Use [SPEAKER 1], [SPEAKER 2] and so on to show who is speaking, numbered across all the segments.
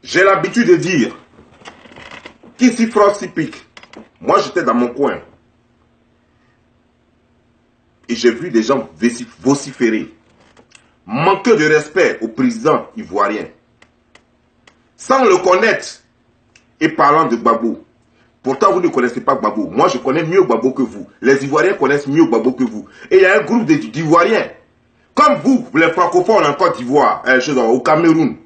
[SPEAKER 1] J'ai l'habitude de dire, qui s'y frotte s'y pique. Moi, j'étais dans mon coin. Et j'ai vu des gens vociférer. Manquer de respect au président ivoirien. Sans le connaître. Et parlant de Gbagbo. Pourtant, vous ne connaissez pas Gbagbo. Moi, je connais mieux Gbagbo que vous. Les Ivoiriens connaissent mieux Gbagbo que vous. Et il y a un groupe d'Ivoiriens. Comme vous, les francophones en Côte d'Ivoire, au Cameroun.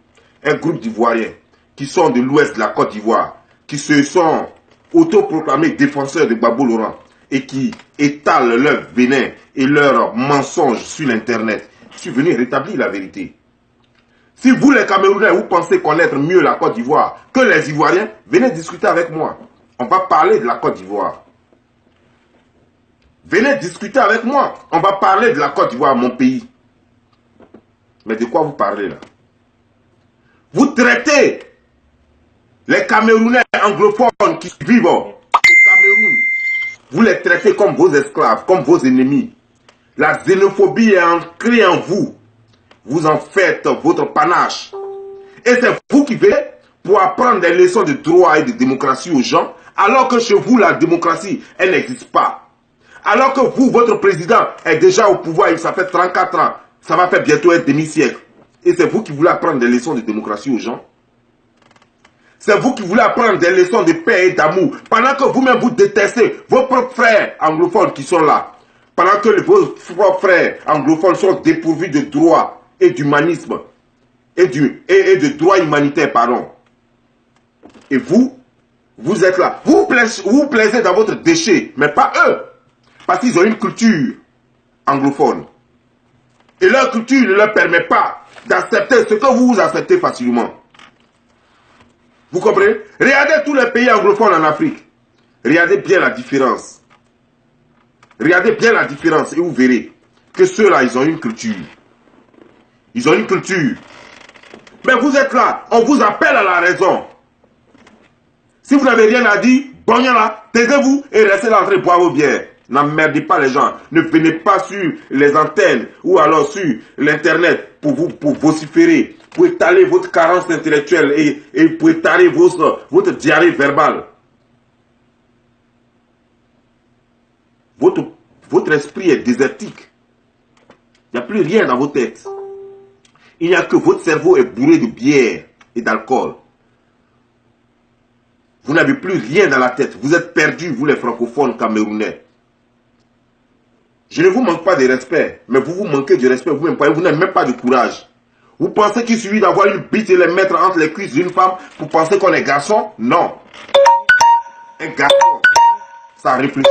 [SPEAKER 1] Un groupe d'Ivoiriens qui sont de l'ouest de la Côte d'Ivoire. Qui se sont autoproclamés défenseurs de Gbagbo Laurent. Et qui étalent leur venin et leurs mensonges sur l'internet. Je suis venu rétablir la vérité. Si vous les Camerounais, vous pensez connaître mieux la Côte d'Ivoire que les Ivoiriens, venez discuter avec moi. On va parler de la Côte d'Ivoire. Venez discuter avec moi. On va parler de la Côte d'Ivoire, mon pays. Mais de quoi vous parlez là? Vous traitez les Camerounais anglophones qui vivent au Cameroun. Vous les traitez comme vos esclaves, comme vos ennemis. La xénophobie est ancrée en vous. Vous en faites votre panache. Et c'est vous qui venez pour apprendre des leçons de droit et de démocratie aux gens, alors que chez vous, la démocratie, elle n'existe pas. Alors que vous, votre président est déjà au pouvoir, ça fait 34 ans. Ça va faire bientôt un demi-siècle. Et c'est vous qui voulez apprendre des leçons de démocratie aux gens. C'est vous qui voulez apprendre des leçons de paix et d'amour. Pendant que vous-même vous détestez vos propres frères anglophones qui sont là. Pendant que vos propres frères anglophones sont dépourvus de droits et d'humanisme. Et de droits humanitaires, pardon. Et vous, vous êtes là. Vous vous plaisez dans votre déchet, mais pas eux. Parce qu'ils ont une culture anglophone. Et leur culture ne leur permet pas d'accepter ce que vous acceptez facilement. Vous comprenez? Regardez tous les pays anglophones en Afrique. Regardez bien la différence. Regardez bien la différence et vous verrez que ceux-là, ils ont une culture. Ils ont une culture. Mais vous êtes là, on vous appelle à la raison. Si vous n'avez rien à dire, bon, là, taisez-vous et restez là en train de boire vos bières. N'emmerdez pas les gens. Ne venez pas sur les antennes ou alors sur l'internet pour vociférer, pour étaler votre carence intellectuelle et pour étaler votre diarrhée verbale. Votre esprit est désertique. Il n'y a plus rien dans vos têtes. Il n'y a que votre cerveau est bourré de bière et d'alcool. Vous n'avez plus rien dans la tête. Vous êtes perdus, vous les francophones camerounais. Je ne vous manque pas de respect, mais vous manquez de respect vous-même. Vous n'avez même pas de courage. Vous pensez qu'il suffit d'avoir une bite et les mettre entre les cuisses d'une femme pour penser qu'on est garçon? Non. Un garçon, ça réfléchit.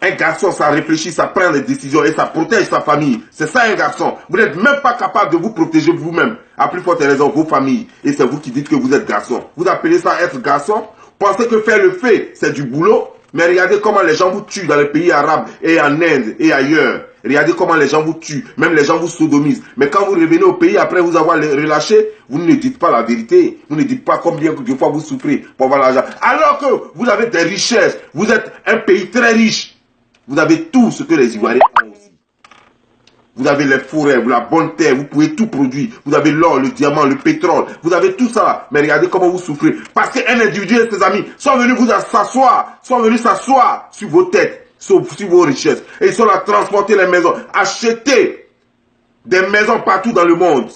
[SPEAKER 1] Un garçon, ça réfléchit, ça prend des décisions et ça protège sa famille. C'est ça un garçon. Vous n'êtes même pas capable de vous protéger vous-même. À plus forte raison, vos familles. Et c'est vous qui dites que vous êtes garçon. Vous appelez ça être garçon? Pensez que faire le fait, c'est du boulot? Mais regardez comment les gens vous tuent dans les pays arabes et en Inde et ailleurs. Regardez comment les gens vous tuent. Même les gens vous sodomisent. Mais quand vous revenez au pays après vous avoir relâché, vous ne dites pas la vérité. Vous ne dites pas combien de fois vous souffrez pour avoir l'argent. Alors que vous avez des richesses. Vous êtes un pays très riche. Vous avez tout ce que les Ivoiriens ont aussi. Vous avez les forêts, la bonne terre, vous pouvez tout produire. Vous avez l'or, le diamant, le pétrole. Vous avez tout ça. Mais regardez comment vous souffrez. Parce qu'un individu et ses amis sont venus vous s'asseoir, sur vos têtes, sur vos richesses. Et ils sont là à transporter les maisons, acheter des maisons partout dans le monde.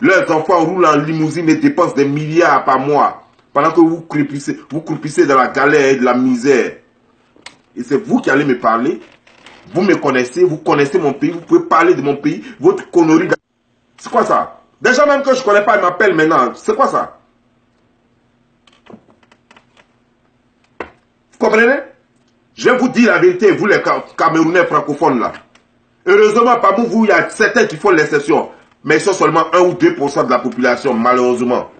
[SPEAKER 1] Leurs enfants roulent en limousine et dépensent des milliards par mois. Pendant que vous croupissez dans la galère et de la misère. Et c'est vous qui allez me parler. Vous me connaissez, vous connaissez mon pays, vous pouvez parler de mon pays, votre connerie. C'est quoi ça? Déjà même que je ne connais pas, il m'appelle maintenant. C'est quoi ça? Vous comprenez? Je vais vous dire la vérité, vous les Camerounais francophones là. Heureusement, parmi vous, il y a certains qui font l'exception. Mais ils sont seulement 1 ou 2% de la population, malheureusement.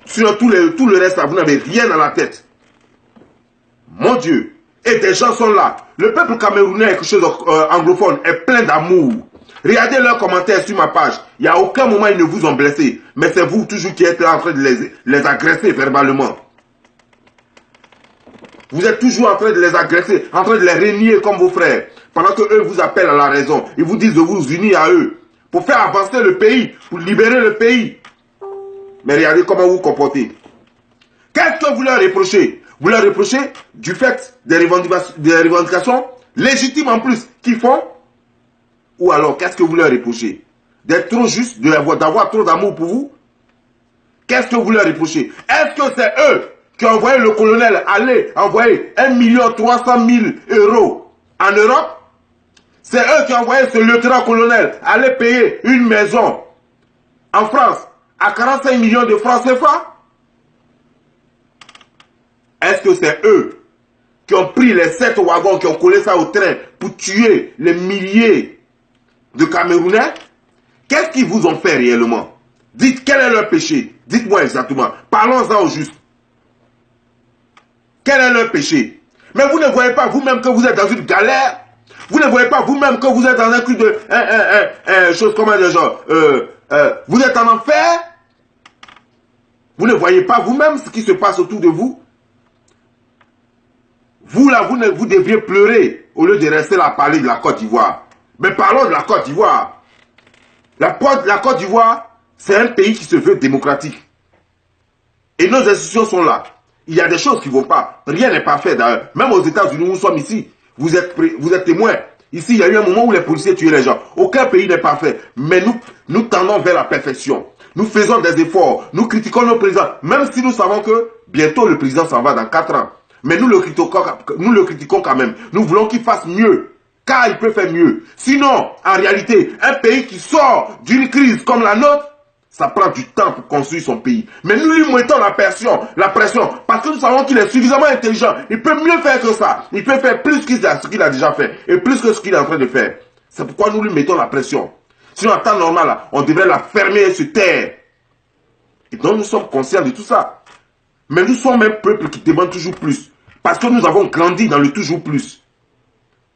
[SPEAKER 1] Sur tout le reste, vous n'avez rien dans la tête. Mon Dieu. Et des gens sont là. Le peuple camerounais, quelque chose anglophone, est plein d'amour. Regardez leurs commentaires sur ma page. Il n'y a aucun moment ils ne vous ont blessé. Mais c'est vous toujours qui êtes là en train de les agresser verbalement. Vous êtes toujours en train de les agresser, en train de les renier comme vos frères. Pendant que eux vous appellent à la raison. Ils vous disent de vous unir à eux. pour faire avancer le pays, pour libérer le pays. Mais regardez comment vous vous comportez. Qu'est-ce que vous leur reprochez? Vous leur reprochez du fait des revendications légitimes en plus qu'ils font? Ou alors, qu'est-ce que vous leur reprochez? D'être trop juste, d'avoir trop d'amour pour vous? Qu'est-ce que vous leur reprochez? Est-ce que c'est eux qui ont envoyé le colonel aller envoyer 1 300 000 euros en Europe? C'est eux qui ont envoyé ce lieutenant-colonel aller payer une maison en France à 45 millions de francs CFA? Est-ce que c'est eux qui ont pris les 7 wagons, qui ont collé ça au train pour tuer les milliers de Camerounais? Qu'est-ce qu'ils vous ont fait réellement? Dites quel est leur péché. Dites-moi exactement. Parlons-en au juste. Quel est leur péché? Mais vous ne voyez pas vous-même que vous êtes dans une galère? Vous ne voyez pas vous-même que vous êtes dans un truc de... chose comme un genre... vous êtes en enfer? Vous ne voyez pas vous-même ce qui se passe autour de vous? Vous là, vous devriez pleurer au lieu de rester là à parler de la Côte d'Ivoire. Mais parlons de la Côte d'Ivoire. La Côte d'Ivoire, c'est un pays qui se veut démocratique. Et nos institutions sont là. Il y a des choses qui ne vont pas. Rien n'est parfait d'ailleurs. Même aux États-Unis où nous sommes ici, vous êtes témoins. Ici, il y a eu un moment où les policiers tuaient les gens. Aucun pays n'est parfait. Mais nous tendons vers la perfection. Nous faisons des efforts. Nous critiquons nos présidents. Même si nous savons que bientôt le président s'en va dans 4 ans. Mais nous le critiquons quand même. Nous voulons qu'il fasse mieux. Car il peut faire mieux. Sinon, en réalité, un pays qui sort d'une crise comme la nôtre, ça prend du temps pour construire son pays. Mais nous lui mettons la pression, parce que nous savons qu'il est suffisamment intelligent. Il peut mieux faire que ça. Il peut faire plus que ce qu'il a déjà fait. Et plus que ce qu'il est en train de faire. C'est pourquoi nous lui mettons la pression. Sinon, en temps normal, là, on devrait la fermer et se taire. Et donc, nous sommes conscients de tout ça. Mais nous sommes un peuple qui demande toujours plus. Parce que nous avons grandi dans le toujours plus.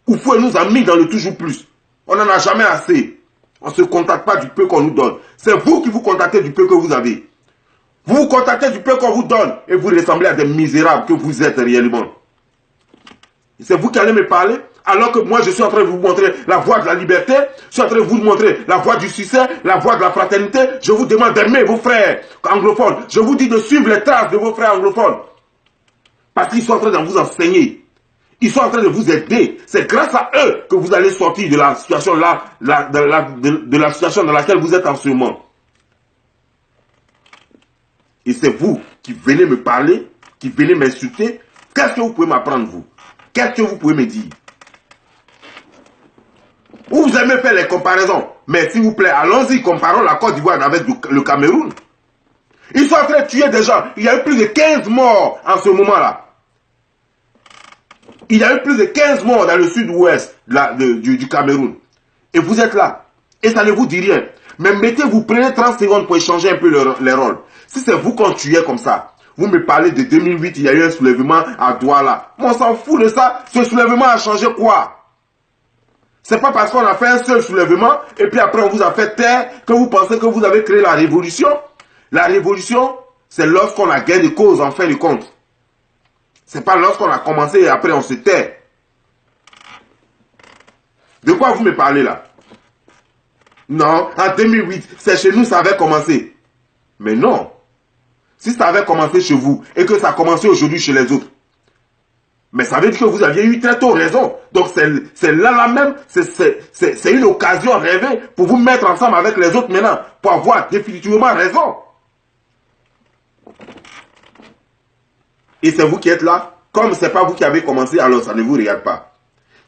[SPEAKER 1] Oufoué nous a mis dans le toujours plus. On n'en a jamais assez. On ne se contacte pas du peu qu'on nous donne. C'est vous qui vous contactez du peu que vous avez. Vous vous contactez du peu qu'on vous donne et vous ressemblez à des misérables que vous êtes réellement. C'est vous qui allez me parler alors que moi je suis en train de vous montrer la voie de la liberté, je suis en train de vous montrer la voie du succès, la voie de la fraternité. Je vous demande d'aimer vos frères anglophones. Je vous dis de suivre les traces de vos frères anglophones. Parce qu'ils sont en train de vous enseigner. Ils sont en train de vous aider. C'est grâce à eux que vous allez sortir de la situation là, de la situation dans laquelle vous êtes en ce moment. Et c'est vous qui venez me parler, qui venez m'insulter. Qu'est-ce que vous pouvez m'apprendre, vous? Qu'est-ce que vous pouvez me dire? Vous aimez faire les comparaisons. Mais s'il vous plaît, allons-y, comparons la Côte d'Ivoire avec le Cameroun. Ils sont en train de tuer des gens. Il y a eu plus de 15 morts en ce moment-là. Il y a eu plus de 15 morts dans le sud-ouest du Cameroun. Et vous êtes là. Et ça ne vous dit rien. Mais mettez-vous, prenez 30 secondes pour échanger un peu les rôles. Si c'est vous qu'on tuait comme ça, vous me parlez de 2008, il y a eu un soulèvement à Douala. On s'en fout de ça. Ce soulèvement a changé quoi? C'est pas parce qu'on a fait un seul soulèvement et puis après on vous a fait taire que vous pensez que vous avez créé la révolution. La révolution, c'est lorsqu'on a gain de cause en fin de compte. C'est pas lorsqu'on a commencé et après on se tait. De quoi vous me parlez là? Non, en 2008, c'est chez nous ça avait commencé. Mais non. Si ça avait commencé chez vous et que ça a commencé aujourd'hui chez les autres, mais ça veut dire que vous aviez eu très tôt raison. Donc c'est là même, c'est une occasion rêvée pour vous mettre ensemble avec les autres maintenant, pour avoir définitivement raison. Et c'est vous qui êtes là. Comme ce n'est pas vous qui avez commencé, alors ça ne vous regarde pas.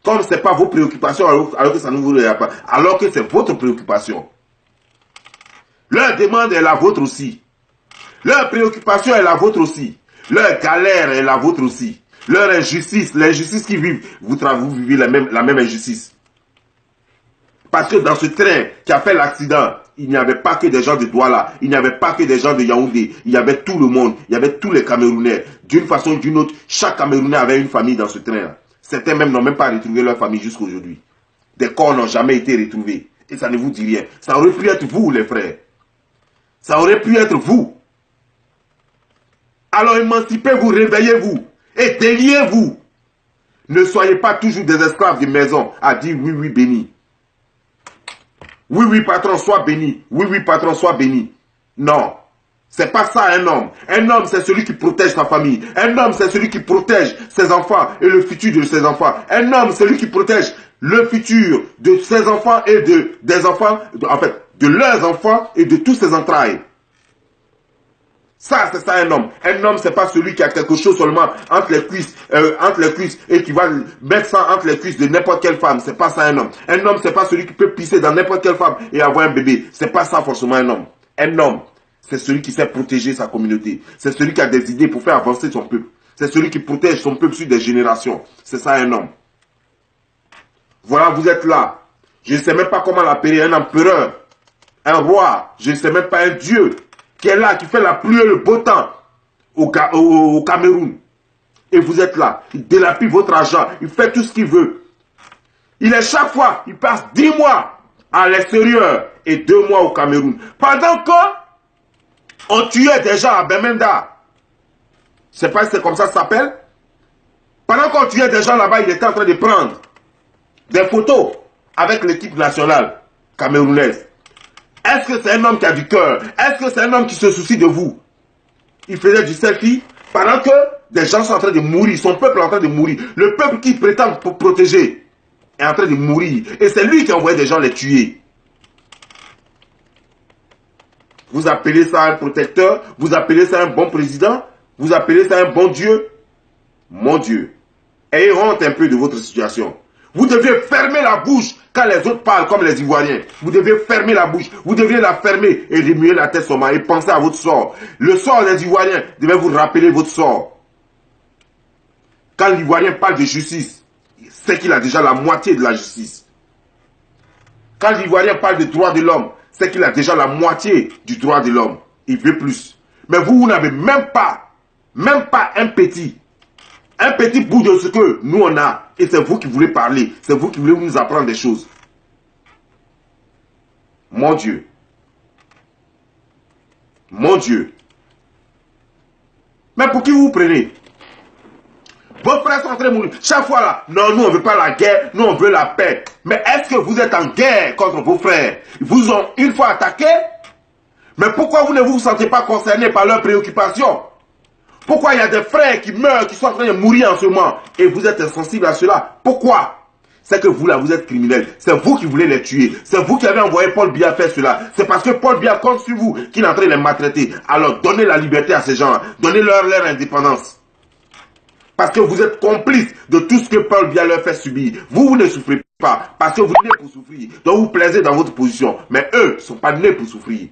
[SPEAKER 1] Comme ce n'est pas vos préoccupations, alors que ça ne vous regarde pas. Alors que c'est votre préoccupation. Leur demande est la vôtre aussi. Leur préoccupation est la vôtre aussi. Leur galère est la vôtre aussi. Leur injustice, l'injustice qu'ils vivent, vous vivez la même injustice. Parce que dans ce train qui a fait l'accident, il n'y avait pas que des gens de Douala, il n'y avait pas que des gens de Yaoundé, il y avait tout le monde, il y avait tous les Camerounais. D'une façon ou d'une autre, chaque Camerounais avait une famille dans ce train-là. Certains même n'ont même pas retrouvé leur famille jusqu'à aujourd'hui. Des corps n'ont jamais été retrouvés. Et ça ne vous dit rien. Ça aurait pu être vous, les frères. Ça aurait pu être vous. Alors émancipez-vous, réveillez-vous et déliez-vous. Ne soyez pas toujours des esclaves de maison à dire oui, oui, béni. Oui, oui, patron, sois béni. Oui, oui, patron, sois béni. Non. C'est pas ça un homme. Un homme, c'est celui qui protège sa famille. Un homme, c'est celui qui protège ses enfants et le futur de ses enfants. Un homme, c'est celui qui protège le futur de ses enfants et des enfants, en fait, de leurs enfants et de tous ses entrailles. Ça, c'est ça un homme. Un homme, c'est pas celui qui a quelque chose seulement entre les cuisses et qui va mettre ça entre les cuisses de n'importe quelle femme. C'est pas ça un homme. Un homme, c'est pas celui qui peut pisser dans n'importe quelle femme et avoir un bébé. C'est pas ça forcément un homme. Un homme, c'est celui qui sait protéger sa communauté. C'est celui qui a des idées pour faire avancer son peuple. C'est celui qui protège son peuple sur des générations. C'est ça un homme. Voilà, vous êtes là. Je ne sais même pas comment l'appeler. Un empereur, un roi, je ne sais même pas un dieu qui est là, qui fait la pluie et le beau temps au Cameroun. Et vous êtes là. Il dilapide votre argent. Il fait tout ce qu'il veut. Il est chaque fois, il passe 10 mois à l'extérieur et 2 mois au Cameroun. Pendant que on tuait des gens à Bemenda. Je ne sais pas si c'est comme ça que ça s'appelle. Pendant qu'on tuait des gens là-bas, il était en train de prendre des photos avec l'équipe nationale camerounaise. Est-ce que c'est un homme qui a du cœur? Est-ce que c'est un homme qui se soucie de vous? Il faisait du selfie pendant que des gens sont en train de mourir. Son peuple est en train de mourir. Le peuple qui prétend protéger est en train de mourir. Et c'est lui qui a envoyé des gens les tuer. Vous appelez ça un protecteur? Vous appelez ça un bon président? Vous appelez ça un bon Dieu? Mon Dieu, ayez honte un peu de votre situation. Vous devez fermer la bouche quand les autres parlent comme les Ivoiriens. Vous devez fermer la bouche. Vous devez la fermer et remuer la tête seulement et penser à votre sort. Le sort des Ivoiriens devait vous rappeler votre sort. Quand l'Ivoirien parle de justice, c'est qu'il a déjà la moitié de la justice. Quand l'Ivoirien parle de droit de l'homme, c'est qu'il a déjà la moitié du droit de l'homme. Il veut plus. Mais vous n'avez même pas un petit bout de ce que nous on a. Et c'est vous qui voulez parler. C'est vous qui voulez nous apprendre des choses. Mon Dieu. Mon Dieu. Mais pour qui vous vous prenez? Vos frères sont en train de mourir. Chaque fois là, non, nous on ne veut pas la guerre, nous on veut la paix. Mais est-ce que vous êtes en guerre contre vos frères? Ils vous ont une fois attaqué? Mais pourquoi vous ne vous sentez pas concerné par leurs préoccupations? Pourquoi il y a des frères qui meurent, qui sont en train de mourir en ce moment et vous êtes insensible à cela? Pourquoi? C'est que vous là, vous êtes criminels. C'est vous qui voulez les tuer. C'est vous qui avez envoyé Paul Biya faire cela. C'est parce que Paul Biya compte sur vous qu'il est en train de les maltraiter. Alors donnez la liberté à ces gens. Donnez-leur leur indépendance. Parce que vous êtes complices de tout ce que Paul Biya leur fait subir. Vous ne souffrez pas parce que vous êtes nés pour souffrir. Donc vous plaisez dans votre position. Mais eux ne sont pas nés pour souffrir.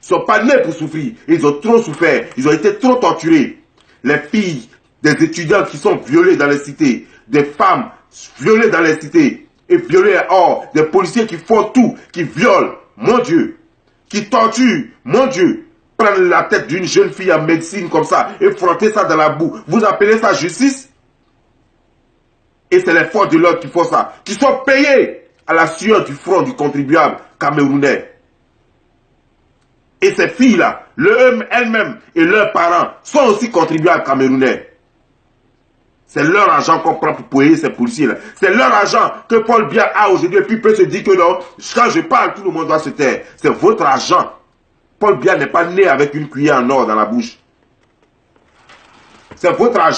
[SPEAKER 1] Ils ne sont pas nés pour souffrir. Ils ont trop souffert. Ils ont été trop torturés. Les filles des étudiants qui sont violés dans les cités. Des femmes violées dans les cités. Et violées hors. Des policiers qui font tout. Qui violent. Mon Dieu. Qui torturent. Mon Dieu. Prendre la tête d'une jeune fille en médecine comme ça. Et frotter ça dans la boue. Vous appelez ça justice? Et c'est les forces de l'ordre qui font ça. Qui sont payés à la sueur du front du contribuable camerounais. Et ces filles-là, elles-mêmes et leurs parents sont aussi contribuables camerounais. C'est leur argent qu'on prend pour payer ces policiers-là. C'est leur argent que Paul Biya a aujourd'hui. Et puis peut se dire que non, quand je parle, tout le monde doit se taire. C'est votre argent. Paul Biya n'est pas né avec une cuillère en or dans la bouche. C'est votre argent.